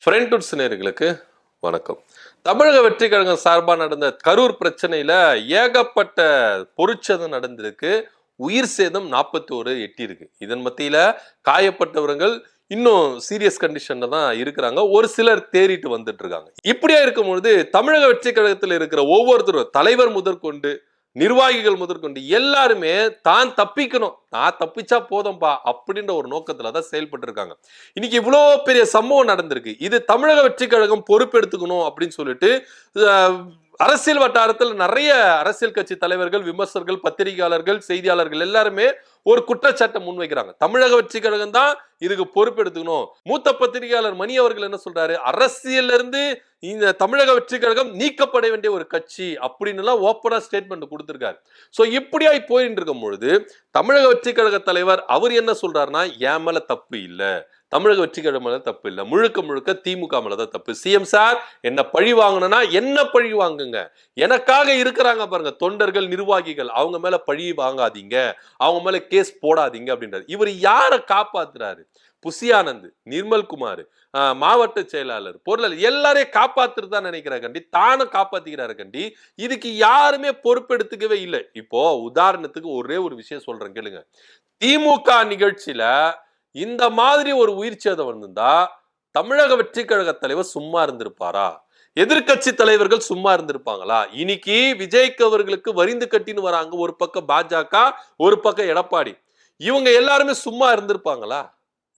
ஃப்ரெண்ட்வுட்ஸ் நேயர்களுக்கு வணக்கம். தமிழக வெற்றி கழகம் சார்பாக நடந்த கரூர் பிரச்சனையில ஏகப்பட்ட பொருட்சேதம் நடந்திருக்கு. உயிர் சேதம் 41 எட்டியிருக்கு. இதன் மத்தியில காயப்பட்டவர்கள் இன்னும் சீரியஸ் கண்டிஷன்ல தான் இருக்கிறாங்க. ஒரு சிலர் தேறிட்டு வந்துட்டு இருக்காங்க. இப்படியா இருக்கும்பொழுது தமிழக வெற்றி கழகத்தில் இருக்கிற ஒவ்வொருத்தரும் தலைவர் முதற்கொண்டு நிர்வாகிகள் முதற்கொண்டு எல்லாருமே தான் தப்பிக்கணும், நான் தப்பிச்சா போதும்பா அப்படின்ற ஒரு நோக்கத்துல தான் செயல்பட்டு இருக்காங்க. இன்னைக்கு இவ்வளவு பெரிய சம்பவம் நடந்திருக்கு. இது தமிழக வெற்றி கழகம் பொறுப்பெடுத்துக்கணும் அப்படின்னு சொல்லிட்டு அரசியல் வட்டாரத்தில் நிறைய அரசியல் கட்சி தலைவர்கள், விமர்சகர்கள், பத்திரிகையாளர்கள், செய்தியாளர்கள் எல்லாருமே ஒரு குற்றச்சாட்டை முன்வைக்கிறாங்க. தமிழக வெற்றி கழகம் தான் இதுக்கு பொறுப்பெடுத்துக்கணும். மூத்த பத்திரிகையாளர் மணி அவர்கள் என்ன சொல்றாரு, அரசியல்ல இருந்து இந்த தமிழக வெற்றி கழகம் நீக்கப்பட வேண்டிய ஒரு கட்சி அப்படின்னு எல்லாம் ஓப்பனா ஸ்டேட்மெண்ட் கொடுத்திருக்காரு. சோ இப்படியாய் போயிட்டு இருக்கும் பொழுது தமிழக வெற்றி கழக தலைவர் அவர் என்ன சொல்றாருன்னா, என் மேல தப்பு இல்ல, தமிழக வெற்றி கழகம் மேல தப்பு இல்ல, முழுக்க முழுக்க திமுக மேலதான் தப்பு. சிஎம் சார் என்ன பழி வாங்கணும்னா என்ன பழி வாங்குங்க, எனக்காக இருக்கிறாங்க பாருங்க தொண்டர்கள், நிர்வாகிகள், அவங்க மேல பழி வாங்காதீங்க, அவங்க மேல கேஸ் போடாதீங்க அப்படின்றாரு. இவர் யாரை காப்பாத்துறாரு? புசியானந்த், நிர்மல்குமார், மாவட்ட செயலாளர், பொருள் எல்லாரையும் காப்பாத்துறதா நினைக்கிறார் கண்டி, தானும் காப்பாத்திக்கிறாரு கண்டி. இதுக்கு யாருமே பொறுப்பெடுத்துக்கவே இல்லை. இப்போ உதாரணத்துக்கு ஒரே ஒரு விஷயம் சொல்றேன் கேளுங்க. திமுக நிகழ்ச்சியில இந்த மாதிரி ஒரு உயிர் சேதம் வந்திருந்தா தமிழக வெற்றி கழக தலைவர் சும்மா இருந்திருப்பாரா? எதிர்கட்சி தலைவர்கள் சும்மா இருந்திருப்பாங்களா? இன்னைக்கு விஜய்க்கு அவர்களுக்கு வரிந்து கட்டின்னு வராங்க. ஒரு பக்கம் பாஜக, ஒரு பக்கம் எடப்பாடி. இவங்க எல்லாருமே சும்மா இருந்திருப்பாங்களா?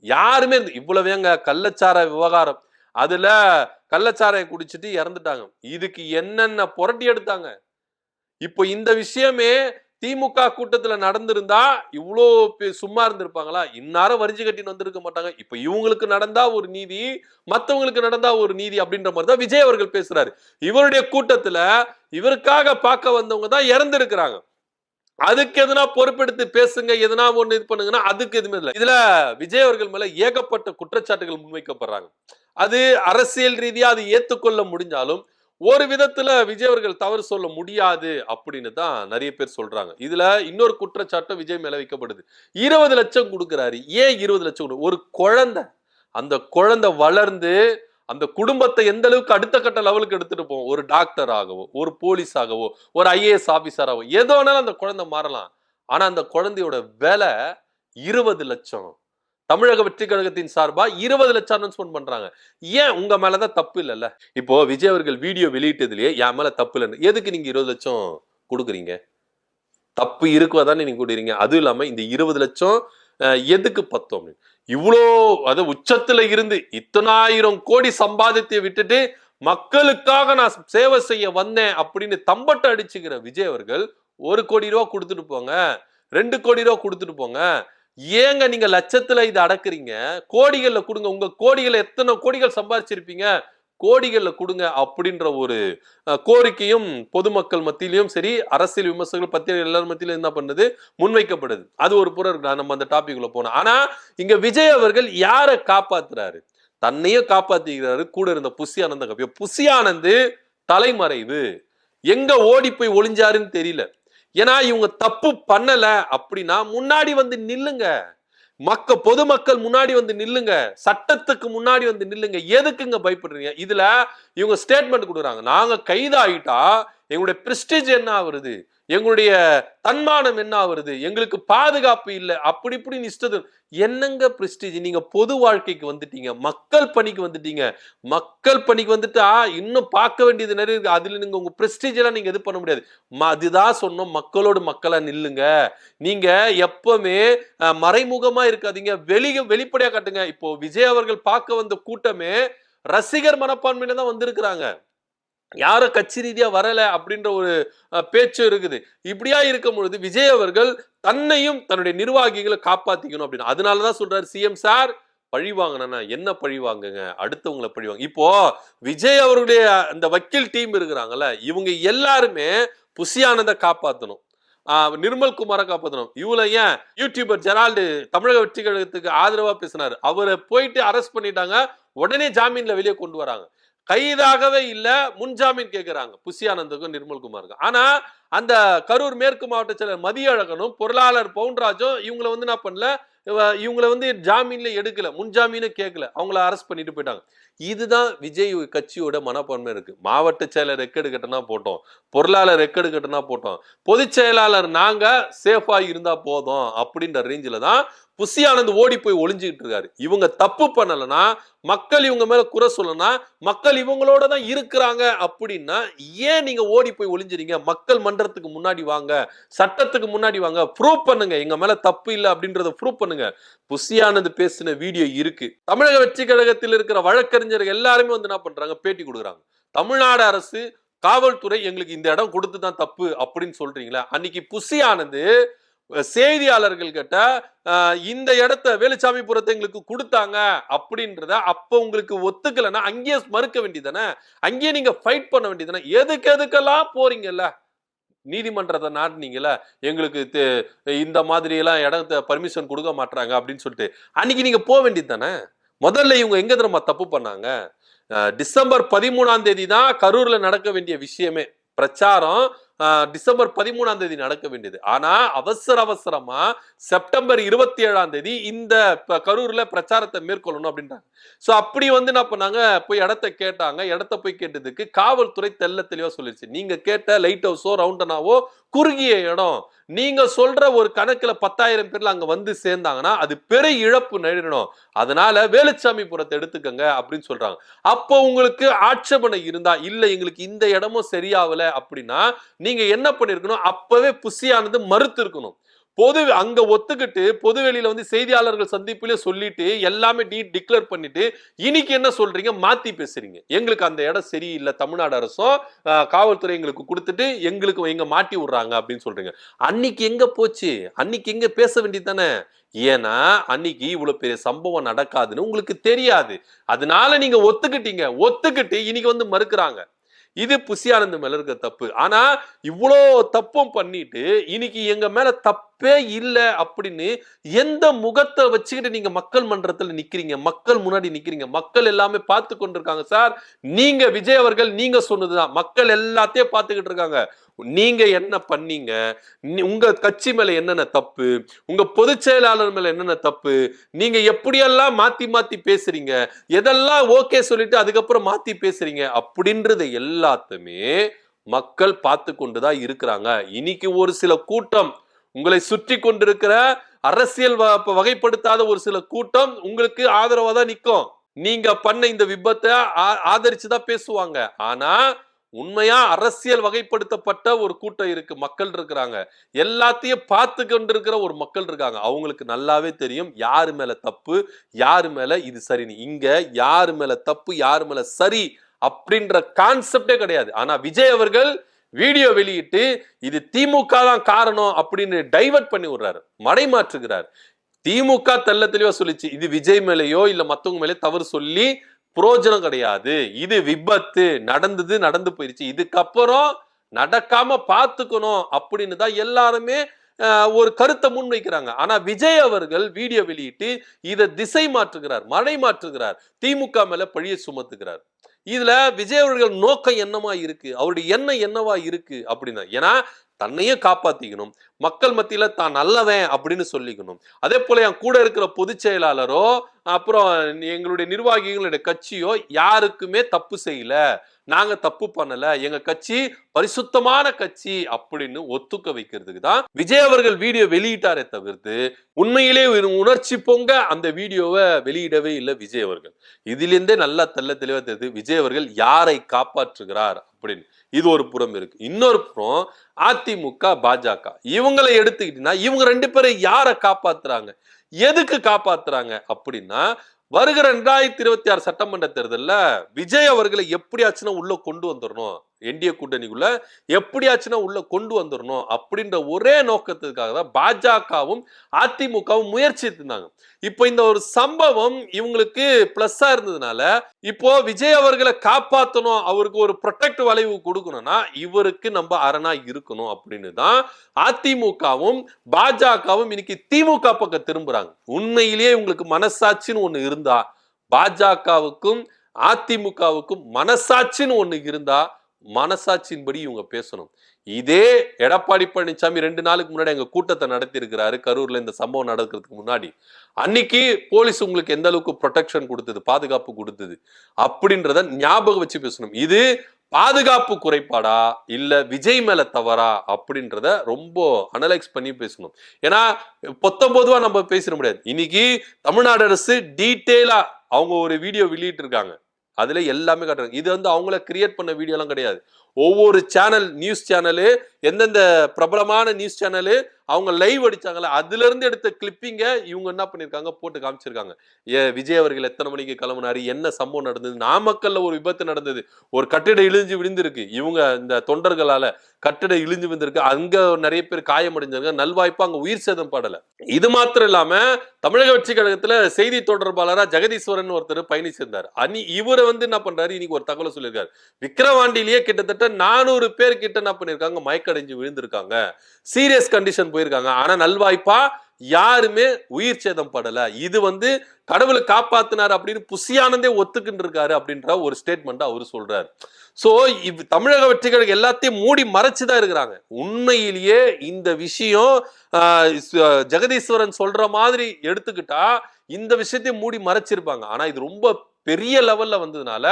யாருமே இவ்வளவேங்க கள்ளச்சார விவகாரம், அதுல கள்ளச்சாரையை குடிச்சிட்டு இறந்துட்டாங்க. இதுக்கு என்னென்ன புரட்டி எடுத்தாங்க. இப்போ இந்த விஷயமே திமுக கூட்டத்துல நடந்திருந்தா இவ்வளோ சும்மா இருந்திருப்பாங்களா? இந்நேரம் வரிஞ்சு கட்டின்னு வந்திருக்க மாட்டாங்க. இப்ப இவங்களுக்கு நடந்தா ஒரு நீதி, மத்தவங்களுக்கு நடந்தா ஒரு நீதி அப்படின்ற மாதிரி தான் விஜய் அவர்கள் பேசுறாரு. இவருடைய கூட்டத்துல இவருக்காக பார்க்க வந்தவங்க தான் இறந்திருக்கிறாங்க. அதுக்கு எதனா பொறுப்பெடுத்து பேசுங்க, எதனா ஒண்ணு இது பண்ணுங்கன்னா அதுக்கு எதுவுமே இல்லை. இதுல விஜய் அவர்கள் மேல ஏகப்பட்ட குற்றச்சாட்டுகள் முன்வைக்கப்படுறாங்க. அது அரசியல் ரீதியா அது ஏத்துக்கொள்ள முடிஞ்சாலும் ஒரு விதத்துல விஜய் அவர்கள் தவறு சொல்ல முடியாது அப்படின்னு தான் நிறைய பேர் சொல்றாங்க. இதுல இன்னொரு குற்றச்சாட்டு விஜய் மேல வைக்கப்படுது. 20 லட்சம் கொடுக்கிறாரு. ஏன் 20 லட்சம்? ஒரு குழந்தை, அந்த குழந்தை வளர்ந்து அந்த குடும்பத்தை எந்த அளவுக்கு அடுத்த கட்ட லெவலுக்கு எடுத்துட்டு போவோம். ஒரு டாக்டர் ஆகவோ, ஒரு போலீஸ் ஆகவோ, ஒரு ஐஏஎஸ் ஆபீசராகவோ, ஏதோ வேணாலும் அந்த குழந்தை மாறலாம். ஆனா அந்த குழந்தையோட விலை 20 லட்சம். தமிழக வெற்றி கழகத்தின் சார்பா 20 லட்சம் அனௌன்ஸ்மெண்ட் பண்றாங்க. ஏன் உங்க மேலதான் தப்பு இல்லைல்ல? இப்போ விஜய் அவர்கள் வீடியோ வெளியிட்டதுலயே என் மேல தப்பு இல்லைன்னு எதுக்கு நீங்க 20 லட்சம் கொடுக்குறீங்க? தப்பு இருக்குவதானே நீங்க கொடுக்குறீங்க. அதுவும் இல்லாம இந்த 20 லட்சம் எதுக்கு பத்தோம்? இவ்வளோ அது உச்சத்துல இருந்து இத்தனாயிரம் கோடி சம்பாதித்து விட்டுட்டு மக்களுக்காக நான் சேவை செய்ய வந்தேன் அப்படின்னு தம்பட்ட அடிச்சுக்கிற விஜய் அவர்கள் 1 கோடி ரூபா கொடுத்துட்டு போங்க, 2 கோடி ரூபா கொடுத்துட்டு போங்க. ஏங்க நீங்க லட்சத்துல இதை அடக்குறீங்க? கோடிகள்ல கொடுங்க. உங்க கோடிகளை எத்தனை கோடிகள் சம்பாதிச்சிருப்பீங்க, கோடிகள்ல கொடுங்க அப்படின்ற ஒரு கோரிக்கையும் பொதுமக்கள் மத்தியிலும் சரி, அரசியல் விமர்சகர்கள், பத்திரிகை எல்லாரும் மத்தியிலும் என்ன பண்ணுது, முன்வைக்கப்படுது. அது ஒரு புறம் இருக்கு. நம்ம அந்த டாபிக் உள்ள போனோம். ஆனா இங்க விஜய் அவர்கள் யாரை காப்பாத்துறாரு? தன்னையும் காப்பாத்திக்கிறாரு, கூட இருந்த புசி ஆனந்த. புசி ஆனந்த் தலைமறைவு, எங்க ஓடி போய் ஒளிஞ்சாருன்னு தெரியல. ஏன்னா இவங்க தப்பு பண்ணல அப்படின்னா முன்னாடி வந்து நில்லுங்க, பொதுமக்கள் முன்னாடி வந்து நில்லுங்க, சட்டத்துக்கு முன்னாடி வந்து நில்லுங்க. எதுக்குங்க பயப்படுறீங்க? இதுல இவங்க ஸ்டேட்மெண்ட் கொடுக்குறாங்க, நாங்க கைதாயிட்டா எங்களுடைய பிரஸ்டீஜ் என்ன ஆகுறது, எங்களுடைய தன்மானம் என்ன ஆகுறது, எங்களுக்கு பாதுகாப்பு இல்லை, அப்படி இப்படின்னு இஷ்டது. என்னங்க பிரஸ்டீஜ்? நீங்க பொது வாழ்க்கைக்கு வந்துட்டீங்க, மக்கள் பணிக்கு வந்துட்டீங்க. மக்கள் பணிக்கு வந்துட்டா இன்னும் பார்க்க வேண்டியது நிறைய இருக்கு. அதுல நீங்க உங்க பிரஸ்டீஜ் எல்லாம் நீங்க எது பண்ண முடியாது. அதுதான் சொன்னோம், மக்களோடு மக்களா நில்லுங்க. நீங்க எப்பவுமே மறைமுகமா இருக்காதீங்க, வெளிப்படையா காட்டுங்க. இப்போ விஜய் அவர்கள் பார்க்க வந்த கூட்டமே ரசிகர் மனப்பான்மையில தான் வந்திருக்கிறாங்க, யாரும் கட்சி ரீதியா வரல அப்படின்ற ஒரு பேச்சு இருக்குது. இப்படியா இருக்கும் பொழுது விஜய் அவர்கள் தன்னையும் தன்னுடைய நிர்வாகிகளை காப்பாத்திக்கணும் அப்படின்னு அதனாலதான் சொல்றாரு, சிஎம் சார் பழி வாங்கினா என்ன பழி வாங்குங்க, அடுத்தவங்களை பழி வாங்க. இப்போ விஜய் அவருடைய அந்த வக்கீல் டீம் இருக்கிறாங்கல்ல, இவங்க எல்லாருமே புசியானதை காப்பாத்தணும், நிர்மல் குமாரை காப்பாற்றணும். இவ்வளவு ஏன் யூடியூபர் ஜெரால்டு தமிழக வெற்றி கழகத்துக்கு ஆதரவா பேசினாரு, அவரை போயிட்டு அரெஸ்ட் பண்ணிட்டாங்க, உடனே ஜாமீன்ல வெளியே கொண்டு வராங்க. கைதாகவே இல்ல, முன்ஜாமீன் கேட்கிறாங்க புசியானந்துக்கும் நிர்மல்குமாருக்கும். ஆனா அந்த கரூர் மேற்கு மாவட்ட செயலர் மதியழகனும் பொருளாளர் பவுன்ராஜும் இவங்களை வந்து என்ன பண்ணல, இவங்களை வந்து ஜாமீன்ல எடுக்கல, முன்ஜாமீனே கேட்கல, அவங்கள அரெஸ்ட் பண்ணிட்டு போயிட்டாங்க. இதுதான் விஜய் கட்சியோட மனப்பான்மை இருக்கு. மாவட்ட செயலர் ரெக்கெடு கட்டினா போட்டோம், பொருளாளர் ரெக்கெடு கட்டினா போட்டோம், பொதுச் செயலாளர் நாங்க சேஃபா இருந்தா போதும் அப்படின்ற ரேஞ்சில தான் புசி ஆனந்த் ஓடி போய் ஒளிஞ்சுக்கிட்டு இருக்காரு. இவங்க தப்பு பண்ணலன்னா, மக்கள் இவங்க மேல குறை சொல்லனா, மக்கள் இவங்களோட தான் இருக்கிறாங்க அப்படின்னா ஏன் நீங்க ஓடி போய் ஒளிஞ்சிரீங்க? மக்கள் மன்றத்துக்கு முன்னாடி வாங்க, சட்டத்துக்கு முன்னாடி வாங்க, ப்ரூவ் பண்ணுங்க, எங்க மேல தப்பு இல்லை அப்படின்றத ப்ரூவ் பண்ணுங்க. புசி ஆனந்த் பேசின வீடியோ இருக்கு. தமிழக வெற்றி கழகத்தில் இருக்கிற வழக்கறிஞர்கள் எல்லாருமே வந்து என்ன பண்றாங்க, பேட்டி கொடுக்குறாங்க. தமிழ்நாடு அரசு காவல்துறை எங்களுக்கு இந்த இடம் கொடுத்து தான் தப்பு அப்படின்னு சொல்றீங்களா? அன்னைக்கு புசி ஆனந்த் செய்தியாளர்கள் கிட்ட இந்த இடத்த வேலுச்சாமிபுரத்தை எங்களுக்கு கொடுத்தாங்க அப்படின்றத அப்ப உங்களுக்கு ஒத்துக்கலன்னா அங்கேயே மறுக்க வேண்டியதானே, அங்கேயே நீங்க ஃபைட் பண்ண வேண்டியதானே. எதுக்கெல்லாம் போறீங்கல்ல, நீதிமன்றத்தை நாட்டினீங்கல்ல, எங்களுக்கு இந்த மாதிரி எல்லாம் இடத்த பர்மிஷன் கொடுக்க மாட்டாங்க அப்படின்னு சொல்லிட்டு அன்னைக்கு நீங்க போக வேண்டியது தானே. முதல்ல இவங்க எங்க தெரியுமா தப்பு பண்ணாங்க? டிசம்பர் 13ஆம் தேதி தான் கரூர்ல நடக்க வேண்டிய விஷயமே, பிரச்சாரம் டிசம்பர் 13ஆம் தேதி நடக்க வேண்டியது. ஆனா அவசரமா செப்டம்பர் 27ஆம் தேதி இந்த கரூர்ல பிரச்சாரத்தை மேற்கொள்ளணும் அப்படின்றாங்க. சோ அப்படி வந்து என்ன பண்ணாங்க, போய் இடத்தை கேட்டாங்க. இடத்தை போய் கேட்டதுக்கு காவல்துறை தெல்ல தெளிவா சொல்லிருச்சு, நீங்க கேட்ட லைட் ஹவுஸோ ரவுண்டனாவோ குறுகிய இடம், நீங்க சொல்ற ஒரு கணக்குல 10,000 பேர்ல அங்க வந்து சேர்ந்தாங்கன்னா அது பெரிய இழப்பு நேரிடணும், அதனால வேலுச்சாமிபுரத்தை எடுத்துக்கங்க அப்படின்னு சொல்றாங்க. அப்போ உங்களுக்கு ஆட்சேபனை இருந்தா, இல்ல எங்களுக்கு இந்த இடமும் சரியாவல அப்படின்னா நீங்க என்ன பண்ணிருக்கணும், அப்பவே புசி ஆனந்த் மறுத்து இருக்கணும். அங்க ஒத்துக்கிட்டு பொதுவெளியில வந்து செய்தியாளர்கள் சந்திப்பிலே சொல்லிட்டு எல்லாமே டிக்ளேர் பண்ணிட்டு இன்னைக்கு என்ன சொல்றீங்க, மாத்தி பேசுறீங்க. எங்களுக்கு அந்த இடம் சரியில்லை, தமிழ்நாடு அரசும் காவல்துறை எங்களுக்கு கொடுத்துட்டு எங்களுக்கு எங்க மாட்டி விடுறாங்க அப்படின்னு சொல்றீங்க. அன்னைக்கு எங்க போச்சு? அன்னைக்கு எங்க பேச வேண்டியது தானே. ஏன்னா அன்னைக்கு இவ்வளவு பெரிய சம்பவம் நடக்காதுன்னு உங்களுக்கு தெரியாது, அதனால நீங்க ஒத்துக்கிட்டு இன்னைக்கு வந்து மறுக்கிறாங்க. இது புசி ஆனந்த் மேல இருக்க தப்பு. ஆனா இவ்வளோ தப்பும் பண்ணிட்டு இன்னைக்கு எங்க மேல தப்பே இல்லை அப்படின்னு எந்த முகத்தை வச்சுக்கிட்டு நீங்க மக்கள் மன்றத்தில் நிக்கிறீங்க, மக்கள் முன்னாடி நிக்கிறீங்க? மக்கள் எல்லாமே பார்த்து கொண்டிருக்காங்க சார். நீங்க விஜய் அவர்கள் நீங்க சொன்னதுதான், மக்கள் எல்லாத்தையும் பார்த்துக்கிட்டு இருக்காங்க. நீங்க என்ன பண்ணீங்க, உங்க கட்சி மேல என்னென்ன தப்பு, உங்க பொதுச் செயலாளர் மேல என்னென்ன தப்பு, நீங்க எப்படியெல்லாம் மாத்தி பேசுறீங்க, எதெல்லாம் ஓகே சொல்லிட்டு அதுக்கப்புறம் மாத்தி பேசுறீங்க அப்படின்றது எல்லாத்தையுமே மக்கள் பார்த்து கொண்டுதான் இருக்கிறாங்க. இன்னைக்கு ஒரு சில கூட்டம், உங்களை சுற்றி கொண்டிருக்கிற அரசியல் வகைப்படுத்தாத ஒரு சில கூட்டம் உங்களுக்கு ஆதரவா தான் நிற்கும். நீங்க பண்ண இந்த விபத்தை ஆதரிச்சுதான் பேசுவாங்க. ஆனா உண்மையா அரசியல் வகைப்படுத்தப்பட்ட ஒரு கூட்டம் இருக்கு, மக்கள் இருக்கிறாங்க, எல்லாத்தையும் பார்த்து கொண்டிருக்கிற ஒரு மக்கள் இருக்காங்க. அவங்களுக்கு நல்லாவே தெரியும் யாரு மேல தப்பு, யாரு மேல இது சரின்னு. இங்க யாரு மேல தப்பு, யாரு மேல சரி அப்படின்ற கான்செப்டே கிடையாது. ஆனா விஜய் அவர்கள் வீடியோ வெளியிட்டு இது திமுக தான் காரணம் அப்படின்னு டைவர்ட் பண்ணி விடுறாரு, மடைமாற்றுகிறார். திமுக தெல்ல தெளிவா சொல்லிச்சு, இது விஜய் மேலேயோ இல்ல மத்தவங்க மேலே தவறு சொல்லி புரோஜனம் கிடையாது, இது விபத்து, நடந்து போயிருச்சு, இதுக்கப்புறம் நடக்காம பாத்துக்கணும் அப்படின்னு தான் எல்லாருமே ஒரு கருத்தை முன்வைக்கிறாங்க. ஆனா விஜய் அவர்கள் வீடியோ வெளியிட்டு இதை திசை மாற்றுகிறார், மடை மாற்றுகிறார், திமுக மேல பழியை சுமத்துகிறார். இதுல விஜய் அவர்கள் நோக்கம் என்னவா இருக்கு, அவருடைய எண்ணம் என்னவா இருக்கு அப்படின்னா, ஏன்னா தன்னையே காப்பாத்திக்கணும், மக்கள் மத்தியில தான் நல்லவன் அப்படின்னு சொல்லிக்கணும். அதே போல என் கூட இருக்கிற பொதுச் செயலாளரோ அப்புறம் எங்களுடைய நிர்வாகிகளுடைய கட்சியோ யாருக்குமே தப்பு செய்யல, நாங்க தப்பு பண்ணல, எங்க கட்சி பரிசுத்தமான கட்சி அப்படின்னு ஒத்துக்க வைக்கிறதுக்கு தான் விஜய் அவர்கள் வீடியோ வெளியிட்டாரே தவிர்த்து உண்மையிலே உணர்ச்சி பொங்க அந்த வீடியோவை வெளியிடவே இல்லை விஜய் அவர்கள். இதிலிருந்தே நல்லா தெல்ல தெளிவா தெரியுது விஜய் அவர்கள் யாரை காப்பாற்றுகிறார் அப்படின்னு. இது ஒரு புறம் இருக்கு. இன்னொரு புறம் அதிமுக பாஜக இவங்களை எடுத்துக்கிட்டீங்கன்னா இவங்க ரெண்டு பேரும் யாரை காப்பாத்துறாங்க, எதுக்கு காப்பாத்துறாங்க அப்படின்னா, வருகிற 2026 சட்டமன்ற தேர்தலில் விஜய் அவர்களை எப்படியாச்சுன்னா உள்ள கொண்டு வந்துடணும், என்டிஏ கூட்டணிக்குள்ள எப்படியாச்சுன்னா உள்ள கொண்டு வந்துடணும் அப்படின்ற ஒரே நோக்கத்துக்காக தான் பாஜகவும் அதிமுகவும் முயற்சி இருந்தாங்க. இப்போ இந்த ஒரு சம்பவம் இவங்களுக்கு பிளஸ்ஸா இருந்ததுனால இப்போ விஜய் அவர்களை காப்பாற்றணும், அவருக்கு ஒரு ப்ரொடெக்ட் வளைவு கொடுக்கணும்னா இவருக்கு நம்ம அரணா இருக்கணும் அப்படின்னு தான் அதிமுகவும் பாஜகவும் இன்னைக்கு திமுக பக்கம் திரும்புறாங்க. உண்மையிலேயே உங்களுக்கு மனசாட்சின்னு ஒண்ணு இருந்தா, பாஜகவுக்கும் அதிமுகவுக்கும் மனசாட்சின்னு ஒண்ணு இருந்தா மனசாட்சியின்படி இவங்க பேசணும். இதே எடப்பாடி பழனிசாமி 2 நாளுக்கு முன்னாடி எங்க கூட்டத்தை நடத்தி இருக்கிறாரு கரூர்ல இந்த சம்பவம் நடக்கிறதுக்கு முன்னாடி. அன்னைக்கு போலீஸ் உங்களுக்கு எந்த அளவுக்கு ப்ரொடெக்ஷன் கொடுத்தது, பாதுகாப்பு கொடுத்தது அப்படின்றத ஞாபகம் வச்சு பேசணும். இது பாதுகாப்பு குறைபாடா இல்ல விஜய் மேல தவறா அப்படின்றத ரொம்ப அனலைஸ் பண்ணி பேசணும். ஏன்னா 19 நம்ம பேசிட முடியாது. இன்னைக்கு தமிழ்நாடு அரசு டீட்டெயிலா அவங்க ஒரு வீடியோ வெளியிட்டு இருக்காங்க. அதுல எல்லாமே காட்டுறாங்க. இது அவங்கள கிரியேட் பண்ண வீடியோ எல்லாம் கிடையாது. ஒவ்வொரு சேனல், நியூஸ் சேனலு, எந்தெந்த பிரபலமான நியூஸ் சேனலு அவங்க லைவ் அடிச்சாங்கல்ல, அதுல இருந்து எடுத்த கிளிப்பிங்க இவங்க என்ன பண்ணிருக்காங்க, போட்டு காமிச்சிருக்காங்க. விஜய் அவர்கள் எத்தனை மணிக்கு கிளம்புனாரு, என்ன சம்பவம் நடந்தது, நாமக்கல்ல ஒரு விபத்து நடந்தது, ஒரு கட்டிடம் இழிஞ்சு விழுந்திருக்கு, இவங்க இந்த தொண்டர்களால கட்டிடம் இழிஞ்சு விழுந்திருக்கு, அங்க நிறைய பேர் காயமடைஞ்சாங்க, நல்வாய்ப்பா அங்க உயிர் சேதம் படல. இது மாத்திரம் இல்லாம தமிழக வெற்றி கழகத்துல செய்தி தொடர்பாளரா ஜெகதீஸ்வரன் ஒருத்தர் பயணிச்சிருந்தார். இவரை என்ன பண்றாரு, இன்னைக்கு ஒரு தகவல் சொல்லியிருக்காரு. விக்கிரவாண்டிலேயே கிட்டத்தட்ட 400 பேர் கிட்ட என்ன பண்ணிருக்காங்க, மயக்கடைஞ்சு விழுந்திருக்காங்க, சீரியஸ் கண்டிஷன் போயிருக்காங்க. ஆனா நல்வாய்ப்பா யாருமே உயிர் சேதம் படல. இது கடவுளை காப்பாத்தினார் அப்படின்னு புசியானந்தே ஒத்துக்கிட்டு இருக்காரு அப்படின்ற ஒரு ஸ்டேட்மெண்ட் அவரு சொல்றாரு. சோ தமிழக வெற்றிகள் எல்லாத்தையும் மூடி மறைச்சுதான் இருக்கிறாங்க. உண்மையிலேயே இந்த விஷயம் ஜெகதீஸ்வரன் சொல்ற மாதிரி எடுத்துக்கிட்டா இந்த விஷயத்தையும் மூடி மறைச்சிருப்பாங்க. ஆனா இது ரொம்ப பெரிய லெவல்ல வந்ததுனால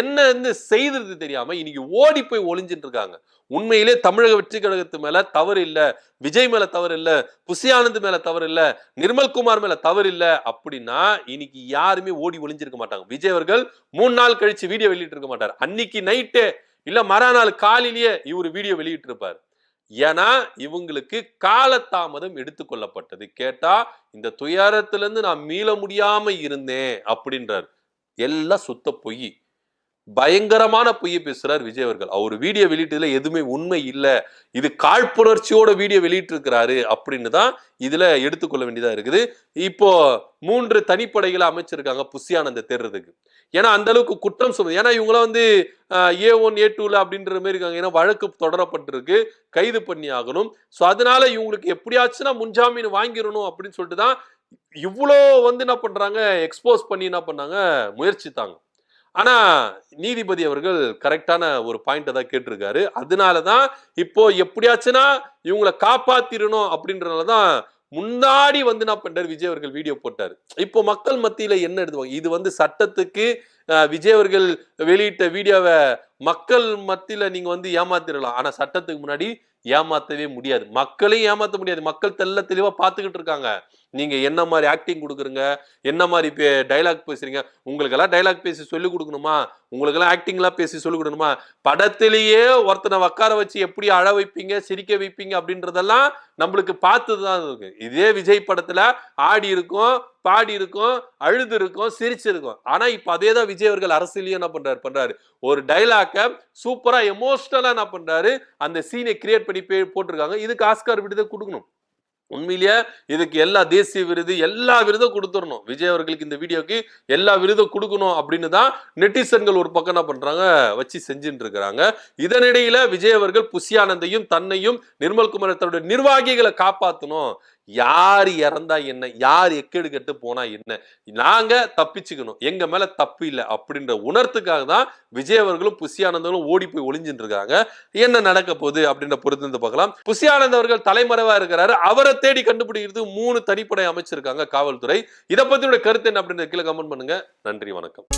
என்ன செய்தது தெரியாம இன்னைக்கு ஓடி போய் ஒளிஞ்சிட்டு இருக்காங்க. உண்மையிலே தமிழக வெற்றி கழகத்து மேல தவறு இல்ல, விஜய் மேல தவறு இல்ல, புசி ஆனந்த் மேல தவறு இல்ல, நிர்மல்குமார் மேல தவறு இல்ல அப்படின்னா இன்னைக்கு யாருமே ஓடி ஒளிஞ்சிருக்க மாட்டாங்க. விஜய் அவர்கள் 3 நாள் கழிச்சு வீடியோ வெளியிட்டு இருக்க மாட்டார். அன்னைக்கு நைட்டே இல்ல மறுநாள் காலையிலேயே இவர் வீடியோ வெளியிட்டு இருப்பார். ஏன்னா இவங்களுக்கு காலதாமதம் எடுத்துக்கொள்ளப்பட்டது. கேட்டா இந்த துயரத்திலிருந்து நான் மீள முடியாம இருந்தேன் அப்படின்றார். எல்லாம் சுத்த பொய், பயங்கரமான பொய்யை பேசுறார் விஜய் அவர்கள். அவர் வீடியோ வெளியிட்டதுல எதுவுமே உண்மை இல்ல, இது காழ்ப்புணர்ச்சியோட வீடியோ வெளியிட்டு இருக்கிறாரு அப்படின்னு தான் இதுல எடுத்துக்கொள்ள வேண்டியதா இருக்குது. இப்போ 3 தனிப்படைகளை அமைச்சிருக்காங்க புசி ஆனந்த தேர்றதுக்கு. ஏன்னா அந்த அளவுக்கு குற்றம் சொல்லுது. ஏன்னா இவங்கள A1 A2 அப்படின்ற மாதிரி இருக்காங்க. ஏன்னா வழக்கு தொடரப்பட்டிருக்கு, கைது பண்ணி ஆகணும். சோ அதனால இவங்களுக்கு எப்படியாச்சுன்னா முன்ஜாமீன் வாங்கிடணும் அப்படின்னு சொல்லிட்டு தான் இவ்வளோ என்ன பண்றாங்க, எக்ஸ்போஸ் பண்ணி என்ன பண்ணாங்க, முயற்சித்தாங்க. ஆனா நீதிபதி அவர்கள் கரெக்டான ஒரு பாயிண்ட் தான் கேட்டிருக்காரு. அதனாலதான் இப்போ எப்படியாச்சுன்னா இவங்களை காப்பாத்திரணும் அப்படின்றதுனாலதான் முன்னாடி என்ன பண்றாரு, விஜய் அவர்கள் வீடியோ போட்டாரு. இப்போ மக்கள் மத்தியில என்ன எடுத்துவாங்க, இது சட்டத்துக்கு விஜய் அவர்கள் வெளியிட்ட வீடியோவை மக்கள் மத்தியில நீங்க ஏமாத்திரலாம். ஆனா சட்டத்துக்கு முன்னாடி ஏமாத்தவே முடியாது, மக்களையும் ஏமாத்த முடியாது. மக்கள் தெளிவா பார்த்துக்கிட்டு இருக்காங்க. நீங்க என்ன மாதிரி ஆக்டிங் கொடுக்குறீங்க, என்ன மாதிரி டைலாக் பேசுறீங்க, உங்களுக்கெல்லாம் டைலாக் பேசி சொல்லிக் கொடுக்கணுமா, உங்களுக்கெல்லாம் ஆக்டிங் எல்லாம் பேசி சொல்லிக் கொடுக்கணுமா, படத்திலேயே ஒருத்தனை உட்கார வச்சு எப்படி அழ வைப்பீங்க, சிரிக்க வைப்பீங்க அப்படின்றதெல்லாம் நம்மளுக்கு பார்த்துதான் இருக்கு. இதே விஜய் படத்துல ஆடி இருக்கும், பாடி இருக்கும், அழுது இருக்கும், சிரிச்சிருக்கும். ஆனா இப்ப அதேதான் விஜய் அவர்கள் அரசியலையும் என்ன பண்றாரு, ஒரு டைலாக்க சூப்பரா எமோஷனலா என்ன பண்றாரு, அந்த சீனை கிரியேட் பண்ணி போட்டிருக்காங்க. இதுக்கு ஆஸ்கார் விருதை கொடுக்கணும். உண்மையிலேயே இதுக்கு எல்லா தேசிய விருது எல்லா விருதும் கொடுத்துடணும். விஜய் அவர்களுக்கு இந்த வீடியோக்கு எல்லா விருதும் கொடுக்கணும் அப்படின்னு தான் நெட்டிசன்கள் ஒரு பக்கம் என்ன பண்றாங்க, வச்சு செஞ்சுட்டு இருக்கிறாங்க. இதனிடையில விஜய் அவர்கள் புசி ஆனந்தையும் தன்னையும் நிர்மல்குமார் தன்னுடைய நிர்வாகிகளை காப்பாற்றணும். யார் இறந்தா என்ன, யார் எக்கேடு கெட்டு போனா என்ன, நாங்க தப்பிச்சுக்கணும், எங்க மேல தப்பு இல்லை அப்படின்ற உணர்த்துக்காக தான் விஜய் அவர்களும் புசி ஆனந்தங்களும் ஓடி போய் ஒளிஞ்சிட்டு இருக்காங்க. என்ன நடக்க போகுது அப்படின்ற பொறுத்து பார்க்கலாம். புசி ஆனந்த் அவர்கள் தலைமறைவா இருக்கிறாரு. அவரை தேடி கண்டுபிடிக்கிறது 3 தனிப்படை அமைச்சிருக்காங்க காவல்துறை. இதை பத்தியோட கருத்து என்ன அப்படின்ற கீழே கமெண்ட் பண்ணுங்க. நன்றி, வணக்கம்.